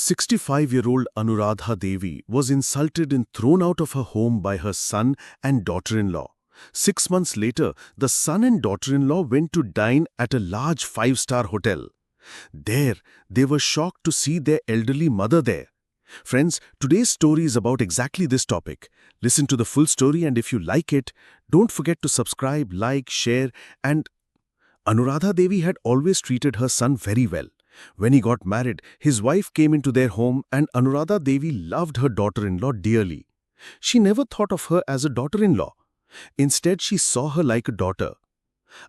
65-year-old Anuradha Devi was insulted and thrown out of her home by her son and daughter-in-law. 6 months later, the son and daughter-in-law went to dine at a large five-star hotel. There, they were shocked to see their elderly mother there. Friends, today's story is about exactly this topic. Listen to the full story, and if you like it, don't forget to subscribe, like, share, and Anuradha Devi had always treated her son very well. When he got married, his wife came into their home and Anuradha Devi loved her daughter-in-law dearly. She never thought of her as a daughter-in-law. Instead, she saw her like a daughter.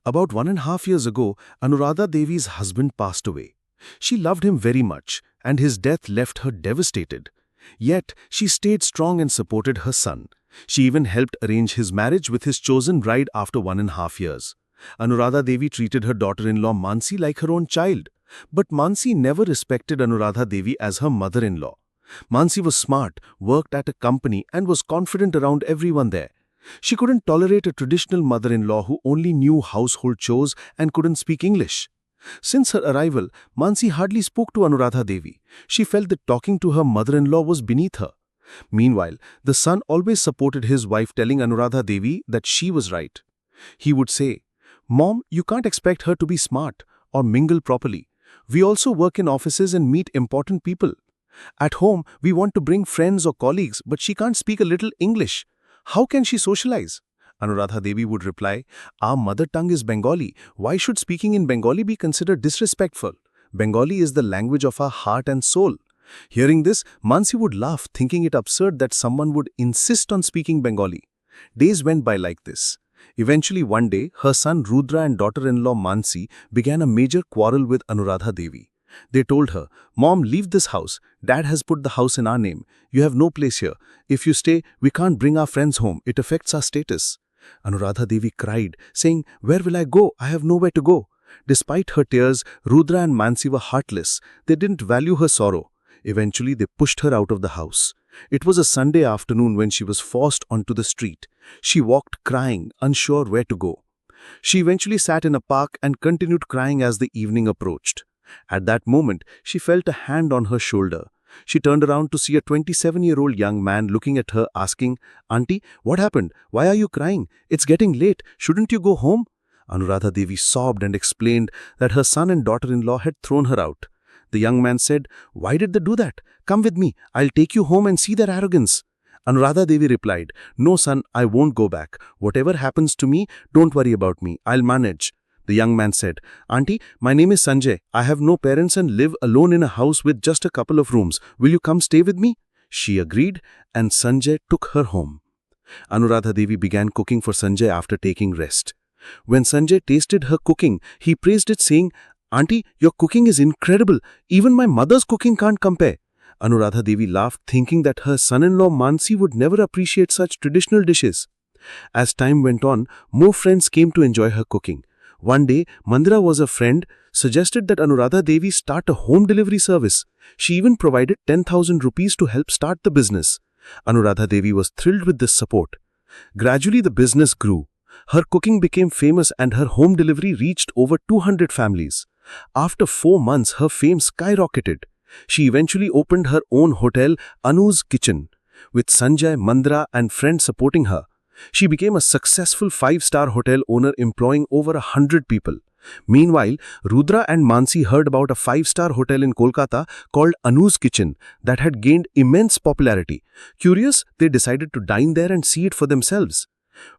About 1.5 years ago, Anuradha Devi's husband passed away. She loved him very much, and his death left her devastated. Yet, she stayed strong and supported her son. She even helped arrange his marriage with his chosen bride after 1.5 years. Anuradha Devi treated her daughter-in-law Mansi like her own child. But Mansi never respected Anuradha Devi as her mother-in-law. Mansi was smart, worked at a company and was confident around everyone there. She couldn't tolerate a traditional mother-in-law who only knew household chores and couldn't speak English. Since her arrival, Mansi hardly spoke to Anuradha Devi. She felt that talking to her mother-in-law was beneath her. Meanwhile, the son always supported his wife, telling Anuradha Devi that she was right. He would say, "Mom, you can't expect her to be smart or mingle properly. We also work in offices and meet important people. At home, we want to bring friends or colleagues, but she can't speak a little English. How can she socialize?" Anuradha Devi would reply, "Our mother tongue is Bengali. Why should speaking in Bengali be considered disrespectful? Bengali is the language of our heart and soul." Hearing this, Mansi would laugh, thinking it absurd that someone would insist on speaking Bengali. Days went by like this. Eventually one day, her son Rudra and daughter-in-law Mansi began a major quarrel with Anuradha Devi. They told her, "Mom, leave this house. Dad has put the house in our name. You have no place here. If you stay, we can't bring our friends home. It affects our status." Anuradha Devi cried, saying, "Where will I go? I have nowhere to go." Despite her tears, Rudra and Mansi were heartless. They didn't value her sorrow. Eventually, they pushed her out of the house. It was a Sunday afternoon when she was forced onto the street. She walked crying, unsure where to go. She eventually sat in a park and continued crying as the evening approached. At that moment, she felt a hand on her shoulder. She turned around to see a 27-year-old young man looking at her, asking, "Auntie, what happened? Why are you crying? It's getting late. Shouldn't you go home?" Anuradha Devi sobbed and explained that her son and daughter-in-law had thrown her out. The young man said, "Why did they do that? Come with me. I'll take you home and see their arrogance." Anuradha Devi replied, "No, son, I won't go back. Whatever happens to me, don't worry about me. I'll manage." The young man said, "Auntie, my name is Sanjay. I have no parents and live alone in a house with just a couple of rooms. Will you come stay with me?" She agreed, and Sanjay took her home. Anuradha Devi began cooking for Sanjay after taking rest. When Sanjay tasted her cooking, he praised it, saying, "Auntie, your cooking is incredible. Even my mother's cooking can't compare." Anuradha Devi laughed, thinking that her son-in-law Mansi would never appreciate such traditional dishes. As time went on, more friends came to enjoy her cooking. One day, Mandira was a friend, suggested that Anuradha Devi start a home delivery service. She even provided 10,000 rupees to help start the business. Anuradha Devi was thrilled with this support. Gradually, the business grew. Her cooking became famous and her home delivery reached over 200 families. After 4 months, her fame skyrocketed. She eventually opened her own hotel, Anu's Kitchen. With Sanjay, Mandira and friends supporting her, she became a successful 5-star hotel owner employing over 100 people. Meanwhile, Rudra and Mansi heard about a 5-star hotel in Kolkata called Anu's Kitchen that had gained immense popularity. Curious, they decided to dine there and see it for themselves.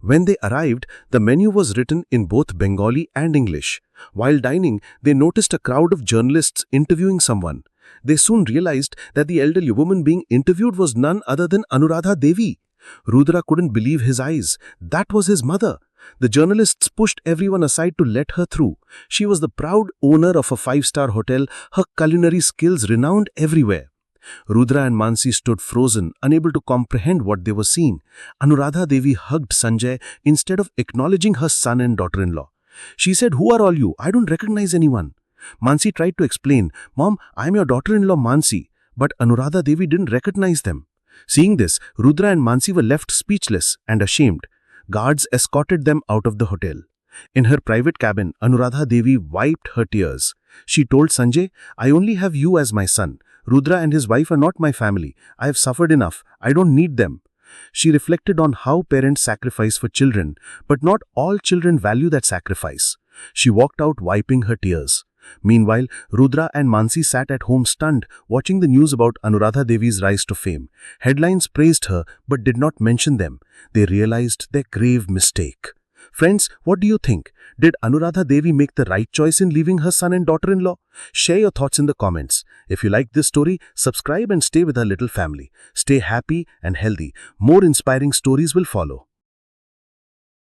When they arrived, the menu was written in both Bengali and English. While dining, they noticed a crowd of journalists interviewing someone. They soon realized that the elderly woman being interviewed was none other than Anuradha Devi. Rudra couldn't believe his eyes. That was his mother. The journalists pushed everyone aside to let her through. She was the proud owner of a 5-star hotel, her culinary skills renowned everywhere. Rudra and Mansi stood frozen, unable to comprehend what they were seeing. Anuradha Devi hugged Sanjay instead of acknowledging her son and daughter-in-law. She said, "Who are all you? I don't recognize anyone." Mansi tried to explain, "Mom, I'm your daughter-in-law Mansi." But Anuradha Devi didn't recognize them. Seeing this, Rudra and Mansi were left speechless and ashamed. Guards escorted them out of the hotel. In her private cabin, Anuradha Devi wiped her tears. She told Sanjay, "I only have you as my son. Rudra and his wife are not my family. I have suffered enough. I don't need them. She reflected on how parents sacrifice for children, but not all children value that sacrifice. She walked out wiping her tears. Meanwhile, Rudra and Mansi sat at home stunned, watching the news about Anuradha Devi's rise to fame. Headlines praised her, but did not mention them. They realized their grave mistake. Friends, what do you think? Did Anuradha Devi make the right choice in leaving her son and daughter-in-law? Share your thoughts in the comments. If you like this story, subscribe and stay with our little family. Stay happy and healthy. More inspiring stories will follow.